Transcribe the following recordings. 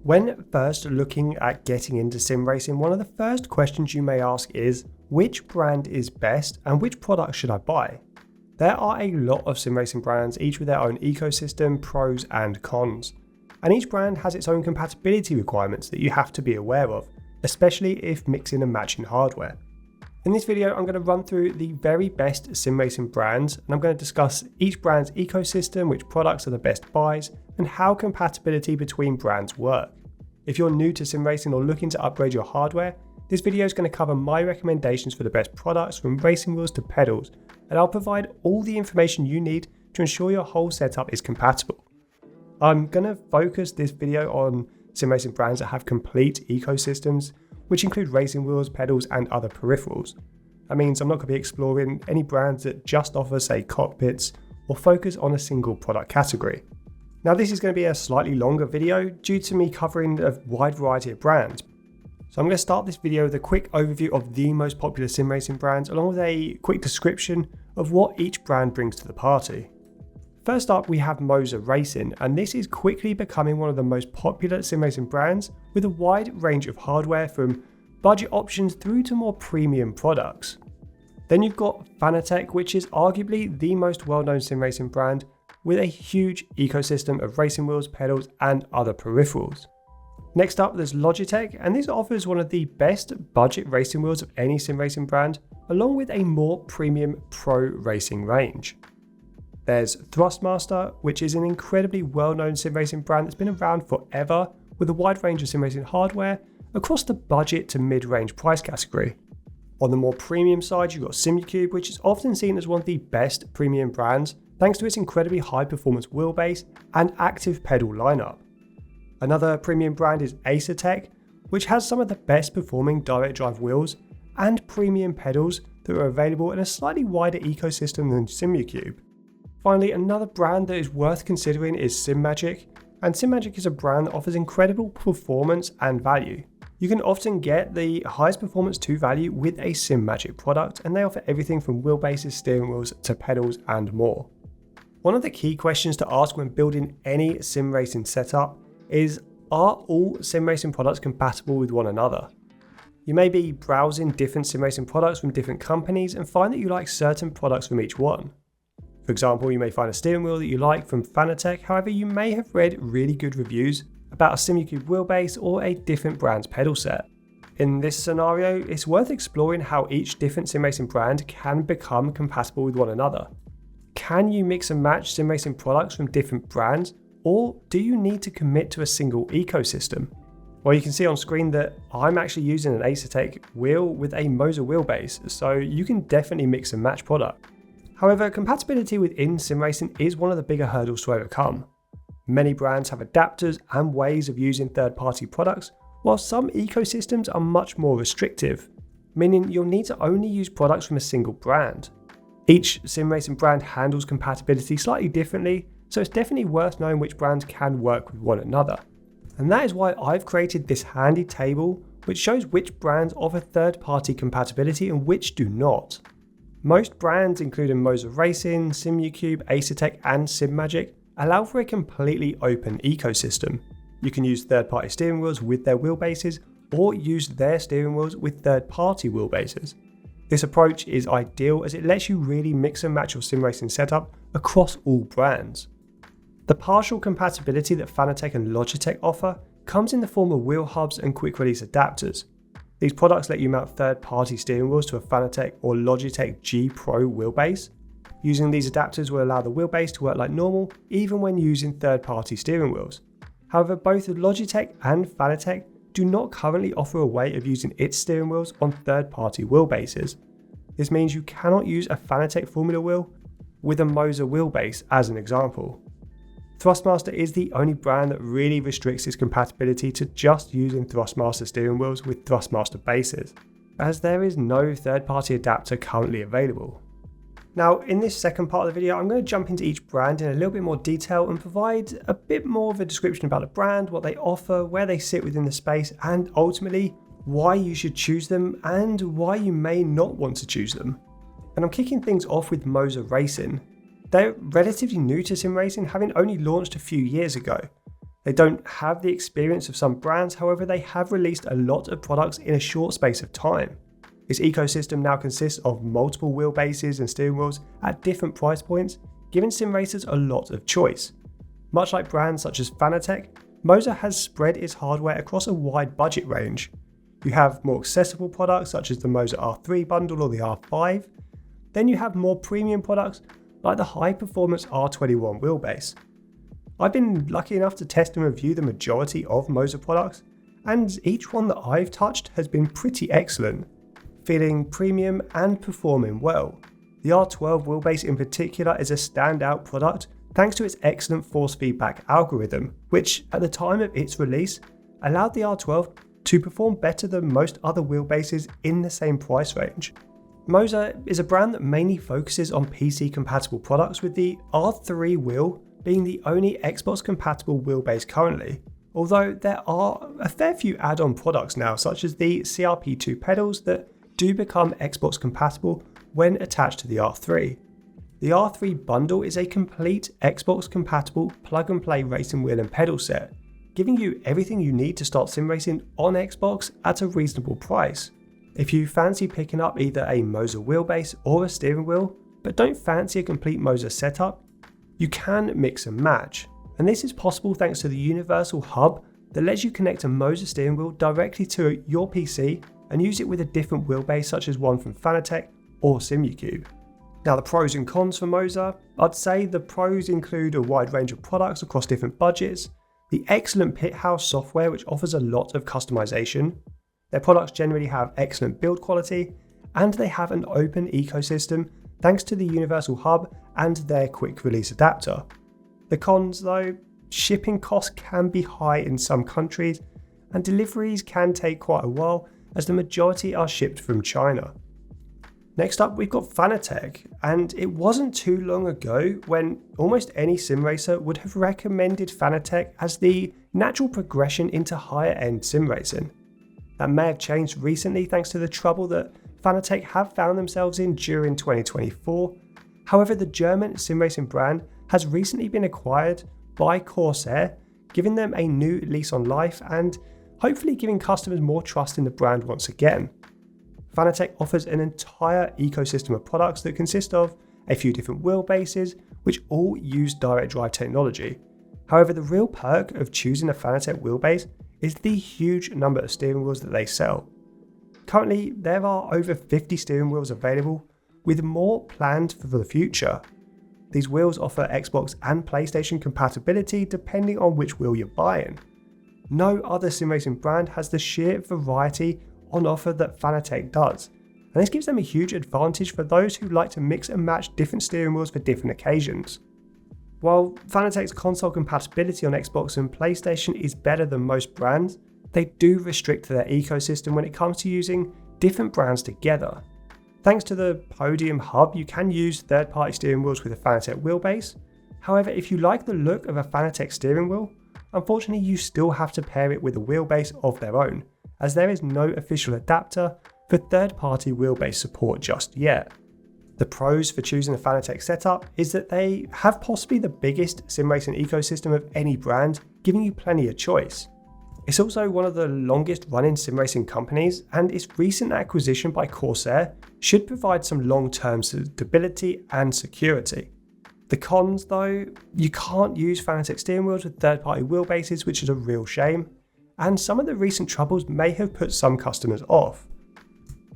When first looking at getting into sim racing, one of the first questions you may ask is, which brand is best and which product should I buy? There are a lot of sim racing brands, each with their own ecosystem, pros and cons. And each brand has its own compatibility requirements that you have to be aware of, especially if mixing and matching hardware. In this video, I'm going to run through the very best sim racing brands, and I'm going to discuss each brand's ecosystem, which products are the best buys, and how compatibility between brands work. If you're new to sim racing or looking to upgrade your hardware, this video is going to cover my recommendations for the best products from racing wheels to pedals, and I'll provide all the information you need to ensure your whole setup is compatible. I'm going to focus this video on sim racing brands that have complete ecosystems, which include racing wheels, pedals and other peripherals. That means I'm not going to be exploring any brands that just offer, say, cockpits or focus on a single product category. Now this is going to be a slightly longer video due to me covering a wide variety of brands. So I'm going to start this video with a quick overview of the most popular sim racing brands along with a quick description of what each brand brings to the party. First up, we have MOZA Racing, and this is quickly becoming one of the most popular sim racing brands with a wide range of hardware from budget options through to more premium products. Then you've got Fanatec, which is arguably the most well-known sim racing brand with a huge ecosystem of racing wheels, pedals and other peripherals. Next up, there's Logitech, and this offers one of the best budget racing wheels of any sim racing brand, along with a more premium pro racing range. There's Thrustmaster, which is an incredibly well-known sim racing brand that's been around forever with a wide range of sim racing hardware across the budget to mid-range price category. On the more premium side, you've got Simucube, which is often seen as one of the best premium brands thanks to its incredibly high performance wheelbase and active pedal lineup. Another premium brand is Asetek, which has some of the best performing direct drive wheels and premium pedals that are available in a slightly wider ecosystem than Simucube. Finally, another brand that is worth considering is SIMAGIC, and SIMAGIC is a brand that offers incredible performance and value. You can often get the highest performance to value with a SIMAGIC product, and they offer everything from wheelbases, steering wheels to pedals and more. One of the key questions to ask when building any sim racing setup is, are all sim racing products compatible with one another? You may be browsing different sim racing products from different companies and find that you like certain products from each one. For example, you may find a steering wheel that you like from Fanatec, however you may have read really good reviews about a Simucube wheelbase or a different brand's pedal set. In this scenario, it's worth exploring how each different sim racing brand can become compatible with one another. Can you mix and match sim racing products from different brands, or do you need to commit to a single ecosystem? Well, you can see on screen that I'm actually using an Asetek wheel with a MOZA wheelbase, so you can definitely mix and match product. However, compatibility within sim racing is one of the bigger hurdles to overcome. Many brands have adapters and ways of using third-party products, while some ecosystems are much more restrictive, meaning you'll need to only use products from a single brand. Each sim racing brand handles compatibility slightly differently, so it's definitely worth knowing which brands can work with one another. And that is why I've created this handy table which shows which brands offer third-party compatibility and which do not. Most brands, including MOZA Racing, Simucube, Asetek and SIMAGIC, allow for a completely open ecosystem. You can use third-party steering wheels with their wheelbases or use their steering wheels with third-party wheelbases. This approach is ideal as it lets you really mix and match your sim racing setup across all brands. The partial compatibility that Fanatec and Logitech offer comes in the form of wheel hubs and quick release adapters. These products let you mount third-party steering wheels to a Fanatec or Logitech G Pro wheelbase. Using these adapters will allow the wheelbase to work like normal even when using third-party steering wheels. However, both Logitech and Fanatec do not currently offer a way of using its steering wheels on third-party wheelbases. This means you cannot use a Fanatec Formula wheel with a MOZA wheelbase as an example. Thrustmaster is the only brand that really restricts its compatibility to just using Thrustmaster steering wheels with Thrustmaster bases, as there is no third-party adapter currently available. Now, in this second part of the video, I'm going to jump into each brand in a little bit more detail and provide a bit more of a description about the brand, what they offer, where they sit within the space, and ultimately why you should choose them and why you may not want to choose them. And I'm kicking things off with MOZA Racing. They're relatively new to sim racing, having only launched a few years ago. They don't have the experience of some brands, however they have released a lot of products in a short space of time. Its ecosystem now consists of multiple wheelbases and steering wheels at different price points, giving sim racers a lot of choice. Much like brands such as Fanatec, MOZA has spread its hardware across a wide budget range. You have more accessible products such as the MOZA R3 bundle or the R5. Then you have more premium products like the high-performance R21 wheelbase. I've been lucky enough to test and review the majority of MOZA products, and each one that I've touched has been pretty excellent, feeling premium and performing well. The R12 wheelbase in particular is a standout product thanks to its excellent force feedback algorithm, which at the time of its release allowed the R12 to perform better than most other wheelbases in the same price range. MOZA is a brand that mainly focuses on PC compatible products, with the R3 wheel being the only Xbox compatible wheelbase currently, although there are a fair few add-on products now such as the CRP2 pedals that do become Xbox compatible when attached to the R3. The R3 bundle is a complete Xbox compatible plug and play racing wheel and pedal set, giving you everything you need to start sim racing on Xbox at a reasonable price. If you fancy picking up either a MOZA wheelbase or a steering wheel, but don't fancy a complete MOZA setup, you can mix and match, and this is possible thanks to the universal hub that lets you connect a MOZA steering wheel directly to your PC and use it with a different wheelbase such as one from Fanatec or Simucube. Now the pros and cons for MOZA, I'd say the pros include a wide range of products across different budgets, the excellent pit house software which offers a lot of customization, their products generally have excellent build quality, and they have an open ecosystem thanks to the universal hub and their quick release adapter. The cons though, shipping costs can be high in some countries and deliveries can take quite a while as the majority are shipped from China. Next up we've got Fanatec, and it wasn't too long ago when almost any sim racer would have recommended Fanatec as the natural progression into higher end sim racing. That may have changed recently thanks to the trouble that Fanatec have found themselves in during 2024. However, the German sim racing brand has recently been acquired by Corsair, giving them a new lease on life and hopefully giving customers more trust in the brand once again. Fanatec offers an entire ecosystem of products that consist of a few different wheelbases which all use direct drive technology. However, the real perk of choosing a Fanatec wheelbase is the huge number of steering wheels that they sell. Currently, there are over 50 steering wheels available, with more planned for the future. These wheels offer Xbox and PlayStation compatibility depending on which wheel you're buying. No other sim racing brand has the sheer variety on offer that Fanatec does, and this gives them a huge advantage for those who like to mix and match different steering wheels for different occasions. While Fanatec's console compatibility on Xbox and PlayStation is better than most brands, they do restrict their ecosystem when it comes to using different brands together. Thanks to the Podium Hub, you can use third-party steering wheels with a Fanatec wheelbase. However, if you like the look of a Fanatec steering wheel, unfortunately you still have to pair it with a wheelbase of their own, as there is no official adapter for third-party wheelbase support just yet. The pros for choosing a Fanatec setup is that they have possibly the biggest sim racing ecosystem of any brand, giving you plenty of choice. It's also one of the longest running sim racing companies, and its recent acquisition by Corsair should provide some long-term stability and security. The cons though, you can't use Fanatec steering wheels with third-party wheelbases, which is a real shame, and some of the recent troubles may have put some customers off.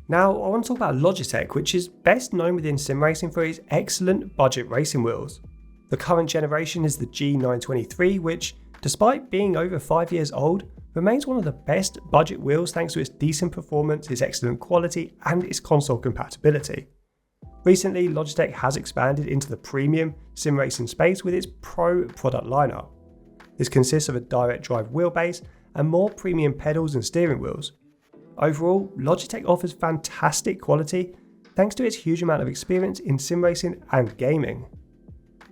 Now I want to talk about Logitech, which is best known within sim racing for its excellent budget racing wheels. The current generation is the G923, which, despite being over 5 years old, remains one of the best budget wheels thanks to its decent performance, its excellent quality, and its console compatibility. Recently, Logitech has expanded into the premium sim racing space with its Pro product lineup. This consists of a direct drive wheelbase and more premium pedals and steering wheels. Overall, Logitech offers fantastic quality thanks to its huge amount of experience in sim racing and gaming.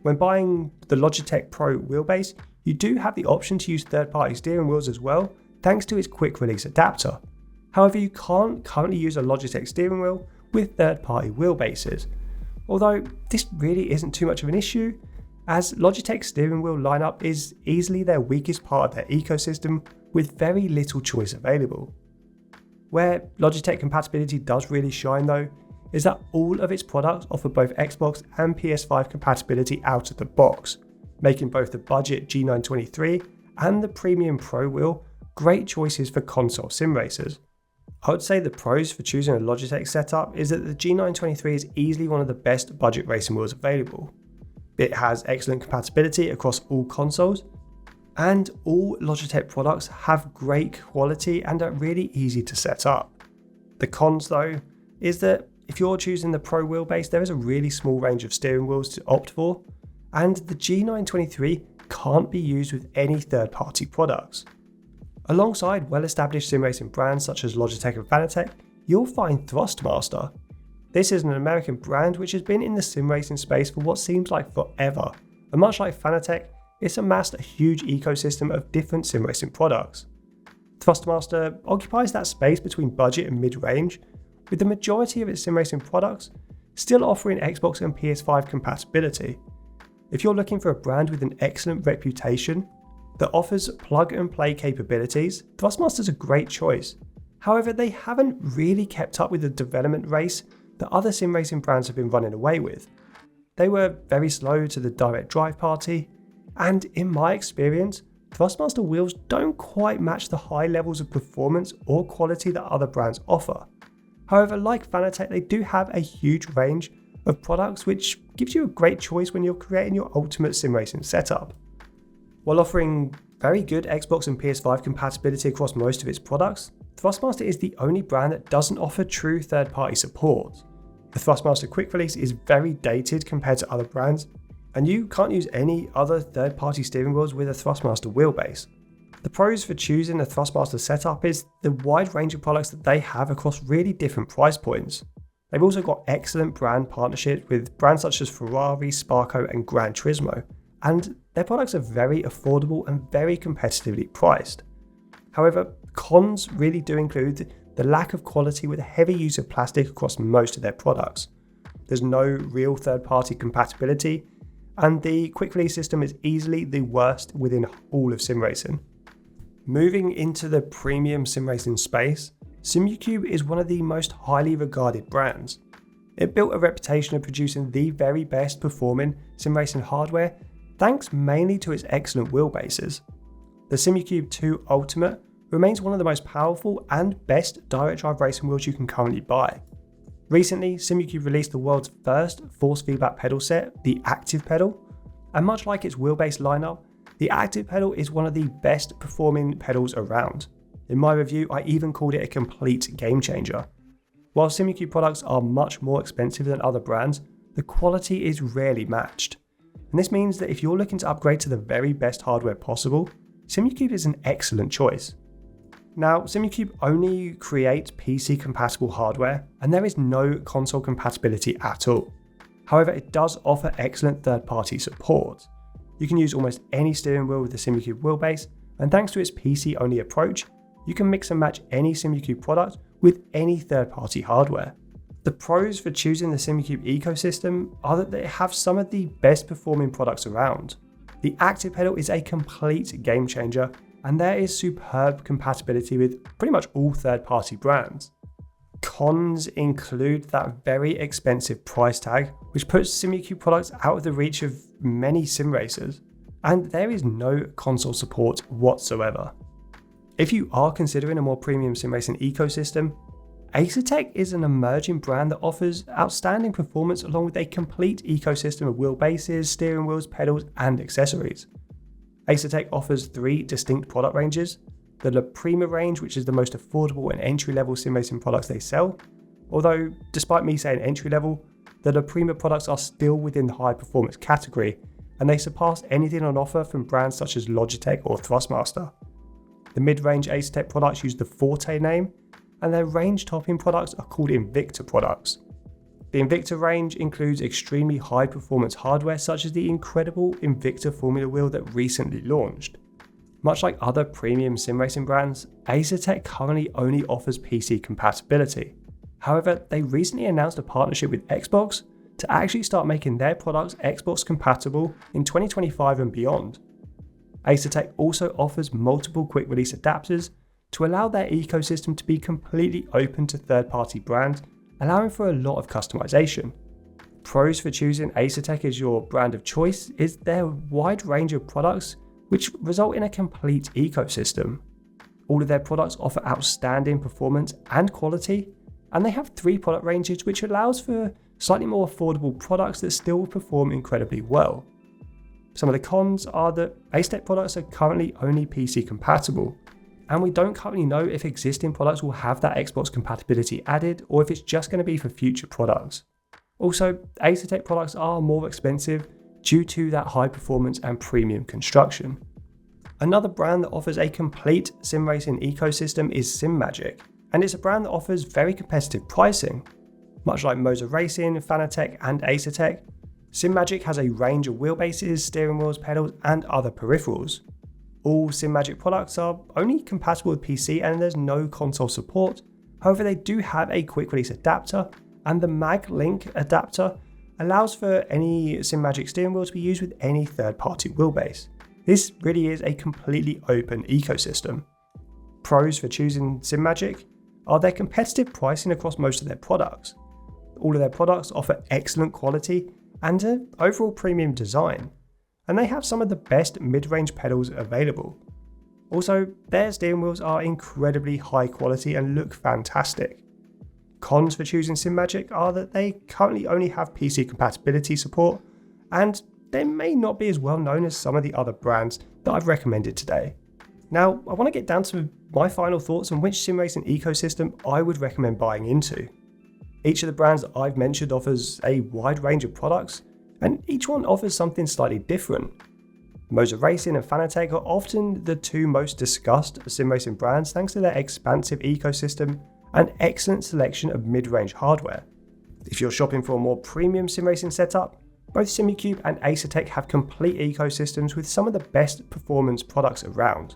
When buying the Logitech Pro wheelbase, you do have the option to use third-party steering wheels as well, thanks to its quick release adapter. However, you can't currently use a Logitech steering wheel with third-party wheelbases. Although this really isn't too much of an issue, as Logitech's steering wheel lineup is easily their weakest part of their ecosystem with very little choice available. Where Logitech compatibility does really shine though, is that all of its products offer both Xbox and PS5 compatibility out of the box, making both the budget G923 and the premium Pro wheel great choices for console sim racers. I would say the pros for choosing a Logitech setup is that the G923 is easily one of the best budget racing wheels available. It has excellent compatibility across all consoles, and all Logitech products have great quality and are really easy to set up. The cons though is that if you're choosing the Pro wheelbase, there is a really small range of steering wheels to opt for, and the G923 can't be used with any third-party products. Alongside well-established sim racing brands such as Logitech and Fanatec, you'll find Thrustmaster. This is an American brand which has been in the sim racing space for what seems like forever, and much like Fanatec, it's amassed a huge ecosystem of different sim racing products. Thrustmaster occupies that space between budget and mid-range, with the majority of its sim racing products still offering Xbox and PS5 compatibility. If you're looking for a brand with an excellent reputation that offers plug and play capabilities, Thrustmaster's a great choice. However, they haven't really kept up with the development race that other sim racing brands have been running away with. They were very slow to the direct drive party, and in my experience, Thrustmaster wheels don't quite match the high levels of performance or quality that other brands offer. However, like Fanatec, they do have a huge range of products which gives you a great choice when you're creating your ultimate sim racing setup. While offering very good Xbox and PS5 compatibility across most of its products, Thrustmaster is the only brand that doesn't offer true third-party support. The Thrustmaster quick release is very dated compared to other brands, and you can't use any other third-party steering wheels with a Thrustmaster wheelbase. The pros for choosing a Thrustmaster setup is the wide range of products that they have across really different price points. They've also got excellent brand partnerships with brands such as Ferrari, Sparco and Gran Turismo, and their products are very affordable and very competitively priced. However, cons really do include the lack of quality with a heavy use of plastic across most of their products. There's no real third-party compatibility, and the quick release system is easily the worst within all of sim racing. Moving into the premium sim racing space, Simucube is one of the most highly regarded brands. It built a reputation of producing the very best performing sim racing hardware thanks mainly to its excellent wheelbases. The Simucube 2 Ultimate remains one of the most powerful and best direct drive racing wheels you can currently buy. Recently, Simucube released the world's first force feedback pedal set, the Active Pedal, and much like its wheelbase lineup, the Active Pedal is one of the best performing pedals around. In my review, I even called it a complete game changer. While Simucube products are much more expensive than other brands, the quality is rarely matched. And this means that if you're looking to upgrade to the very best hardware possible, Simucube is an excellent choice. Now, Simucube only creates PC compatible hardware, and there is no console compatibility at all. However, it does offer excellent third-party support. You can use almost any steering wheel with the Simucube wheelbase, and thanks to its PC-only approach, you can mix and match any Simucube product with any third-party hardware. The pros for choosing the Simucube ecosystem are that they have some of the best performing products around. The Active Pedal is a complete game changer, and there is superb compatibility with pretty much all third-party brands. Cons include that very expensive price tag, which puts Simucube products out of the reach of many sim racers, and there is no console support whatsoever. If you are considering a more premium sim racing ecosystem, Asetek is an emerging brand that offers outstanding performance along with a complete ecosystem of wheelbases, steering wheels, pedals, and accessories. Asetek offers 3 distinct product ranges: the La Prima range, which is the most affordable and entry-level sim racing products they sell, although despite me saying entry-level, the La Prima products are still within the high performance category, and they surpass anything on offer from brands such as Logitech or Thrustmaster. The mid-range Asetek products use the Forte name, and their range-topping products are called Invicta products. The Invicta range includes extremely high-performance hardware such as the incredible Invicta Formula wheel that recently launched. Much like other premium sim racing brands, Asetek currently only offers PC compatibility. However, they recently announced a partnership with Xbox to actually start making their products Xbox compatible in 2025 and beyond. Asetek also offers multiple quick release adapters to allow their ecosystem to be completely open to third-party brands, allowing for a lot of customization. Pros for choosing Asetek as your brand of choice is their wide range of products which result in a complete ecosystem. All of their products offer outstanding performance and quality, and they have 3 product ranges which allows for slightly more affordable products that still perform incredibly well. Some of the cons are that Asetek products are currently only PC compatible, and we don't currently know if existing products will have that Xbox compatibility added or if it's just going to be for future products. Also, Asetek products are more expensive due to that high performance and premium construction. Another brand that offers a complete sim racing ecosystem is SIMAGIC, and it's a brand that offers very competitive pricing. Much like MOZA Racing, Fanatec and Asetek, SIMAGIC has a range of wheelbases, steering wheels, pedals and other peripherals. All SIMAGIC products are only compatible with PC and there's no console support. However, they do have a quick release adapter, and the MagLink adapter allows for any SIMAGIC steering wheel to be used with any third-party wheelbase. This really is a completely open ecosystem. Pros for choosing SIMAGIC are their competitive pricing across most of their products. All of their products offer excellent quality and an overall premium design, and they have some of the best mid-range pedals available. Also, their steering wheels are incredibly high quality and look fantastic. Cons for choosing SIMAGIC are that they currently only have PC compatibility support, and they may not be as well known as some of the other brands that I've recommended today. Now, I want to get down to my final thoughts on which sim racing ecosystem I would recommend buying into. Each of the brands that I've mentioned offers a wide range of products, and each one offers something slightly different. MOZA Racing and Fanatec are often the 2 most discussed sim racing brands thanks to their expansive ecosystem and excellent selection of mid-range hardware. If you're shopping for a more premium sim racing setup, both Simucube and Asetek have complete ecosystems with some of the best performance products around.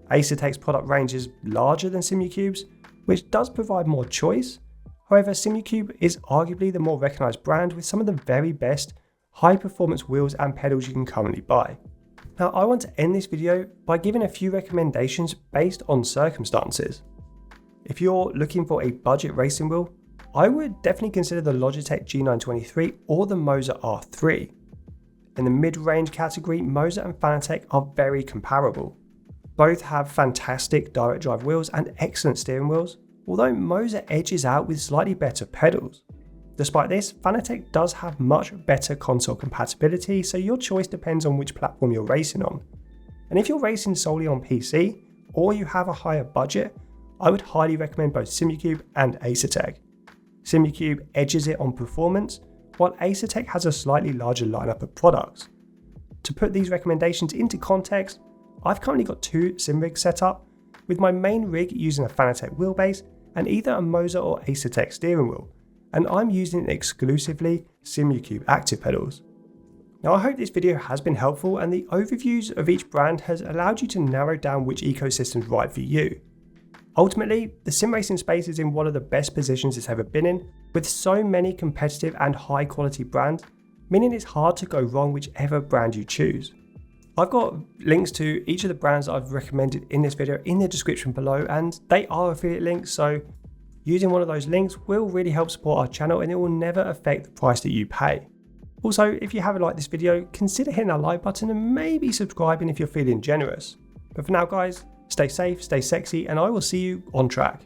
Asetek's product range is larger than Simucube's, which does provide more choice. However, Simucube is arguably the more recognised brand with some of the very best high-performance wheels and pedals you can currently buy. Now, I want to end this video by giving a few recommendations based on circumstances. If you're looking for a budget racing wheel, I would definitely consider the Logitech G923 or the MOZA R3. In the mid-range category, MOZA and Fanatec are very comparable. Both have fantastic direct drive wheels and excellent steering wheels, although MOZA edges out with slightly better pedals. Despite this, Fanatec does have much better console compatibility, so your choice depends on which platform you're racing on. And if you're racing solely on PC, or you have a higher budget, I would highly recommend both Simucube and Asetek. Simucube edges it on performance, while Asetek has a slightly larger lineup of products. To put these recommendations into context, I've currently got 2 sim rigs set up, with my main rig using a Fanatec wheelbase and either a MOZA or Asetek steering wheel, and I'm using exclusively Simucube active pedals. Now, I hope this video has been helpful and the overviews of each brand has allowed you to narrow down which ecosystem is right for you. Ultimately, the sim racing space is in one of the best positions it's ever been in, with so many competitive and high quality brands, meaning it's hard to go wrong whichever brand you choose. I've got links to each of the brands that I've recommended in this video in the description below, and they are affiliate links, so using one of those links will really help support our channel and it will never affect the price that you pay. Also, if you haven't liked this video, consider hitting that like button and maybe subscribing if you're feeling generous. But for now guys, stay safe, stay sexy, and I will see you on track.